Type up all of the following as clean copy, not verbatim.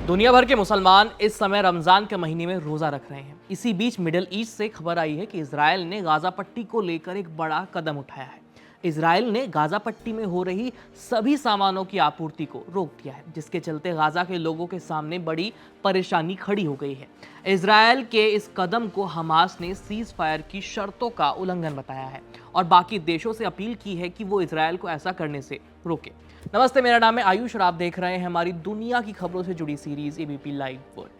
दुनिया भर के मुसलमान इस समय रमजान के महीने में रोजा रख रहे हैं। इसी बीच मिडिल ईस्ट से खबर आई है कि इजराइल ने गाजा पट्टी को लेकर एक बड़ा कदम उठाया है। इजराइल ने गाजा पट्टी में हो रही सभी सामानों की आपूर्ति को रोक दिया है, जिसके चलते गाजा के लोगों के सामने बड़ी परेशानी खड़ी हो गई है। इजराइल के इस कदम को हमास ने सीज फायर की शर्तों का उल्लंघन बताया है और बाकी देशों से अपील की है कि वो इजराइल को ऐसा करने से रोके। नमस्ते, मेरा नाम है आयुष और आप देख रहे हैं हमारी दुनिया की खबरों से जुड़ी सीरीज एबीपी लाइव वर्ल्ड।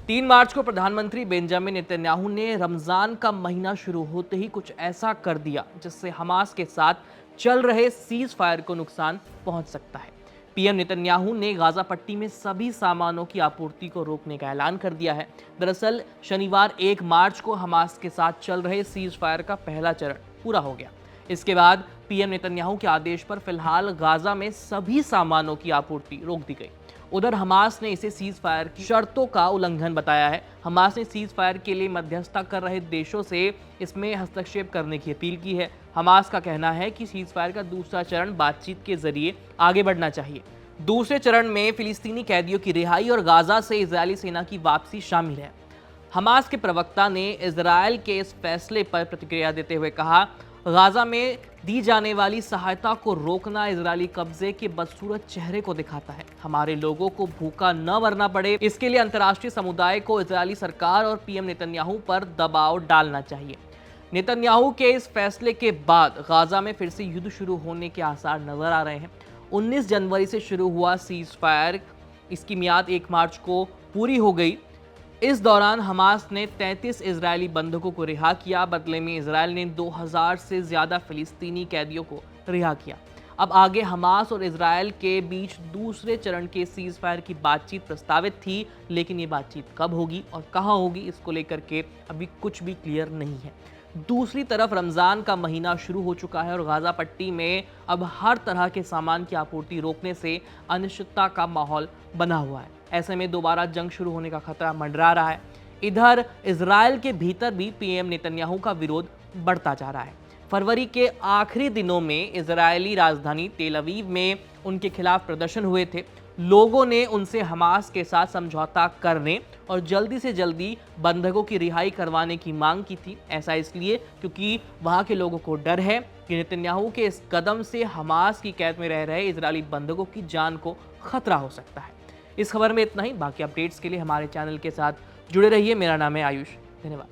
3 मार्च को प्रधानमंत्री बेंजामिन नेतन्याहू ने रमजान का महीना शुरू होते ही कुछ ऐसा कर दिया जिससे हमास के साथ चल रहे सीज फायर को नुकसान पहुंच सकता है। पीएम नेतन्याहू ने गाजा पट्टी में सभी सामानों की आपूर्ति को रोकने का ऐलान कर दिया है। दरअसल शनिवार 1 मार्च को हमास के साथ चल रहे सीज फायर का पहला चरण पूरा हो गया। इसके बाद पीएम नेतन्याहू के आदेश पर फिलहाल गाजा में सभी सामानों की आपूर्ति रोक दी गई। उधर हमास ने इसे सीज फायर की शर्तों का उल्लंघन बताया है। हमास ने सीज फायर के लिए मध्यस्थता कर रहे देशों से इसमें हस्तक्षेप करने की अपील की है। हमास का कहना है कि सीज फायर का दूसरा चरण बातचीत के जरिए आगे बढ़ना चाहिए। दूसरे चरण में फिलिस्तीनी कैदियों की रिहाई और गाजा से इजरायली सेना की वापसी शामिल है। हमास के प्रवक्ता ने इजरायल के इस फैसले पर प्रतिक्रिया देते हुए कहा, गाजा में दी जाने वाली सहायता को रोकना इजरायली कब्जे के बदसूरत चेहरे को दिखाता है। हमारे लोगों को भूखा न मरना पड़े, इसके लिए अंतर्राष्ट्रीय समुदाय को इजरायली सरकार और पीएम नेतन्याहू पर दबाव डालना चाहिए। नेतन्याहू के इस फैसले के बाद गाजा में फिर से युद्ध शुरू होने के आसार नजर आ रहे हैं। 19 जनवरी से शुरू हुआ सीज फायर, इसकी मियाद 1 मार्च को पूरी हो गई। इस दौरान हमास ने 33 इजरायली बंधकों को रिहा किया। बदले में इजरायल ने 2000 से ज्यादा फिलिस्तीनी कैदियों को रिहा किया। अब आगे हमास और इजरायल के बीच दूसरे चरण के सीज फायर की बातचीत प्रस्तावित थी, लेकिन ये बातचीत कब होगी और कहां होगी, इसको लेकर के अभी कुछ भी क्लियर नहीं है। दूसरी तरफ रमजान का महीना शुरू हो चुका है और गाजा पट्टी में अब हर तरह के सामान की आपूर्ति रोकने से अनिश्चितता का माहौल बना हुआ है। ऐसे में दोबारा जंग शुरू होने का खतरा मंडरा रहा है। इधर इजरायल के भीतर भी पीएम नेतन्याहू का विरोध बढ़ता जा रहा है। फरवरी के आखिरी दिनों में इजरायली राजधानी तेल अवीव में उनके खिलाफ प्रदर्शन हुए थे। लोगों ने उनसे हमास के साथ समझौता करने और जल्दी से जल्दी बंधकों की रिहाई करवाने की मांग की थी। ऐसा इसलिए क्योंकि वहां के लोगों को डर है कि नेतन्याहू के इस कदम से हमास की कैद में रह रहे इजरायली बंधकों की जान को खतरा हो सकता है। इस खबर में इतना ही। बाकी अपडेट्स के लिए हमारे चैनल के साथ जुड़े रहिए। मेरा नाम है आयुष। धन्यवाद।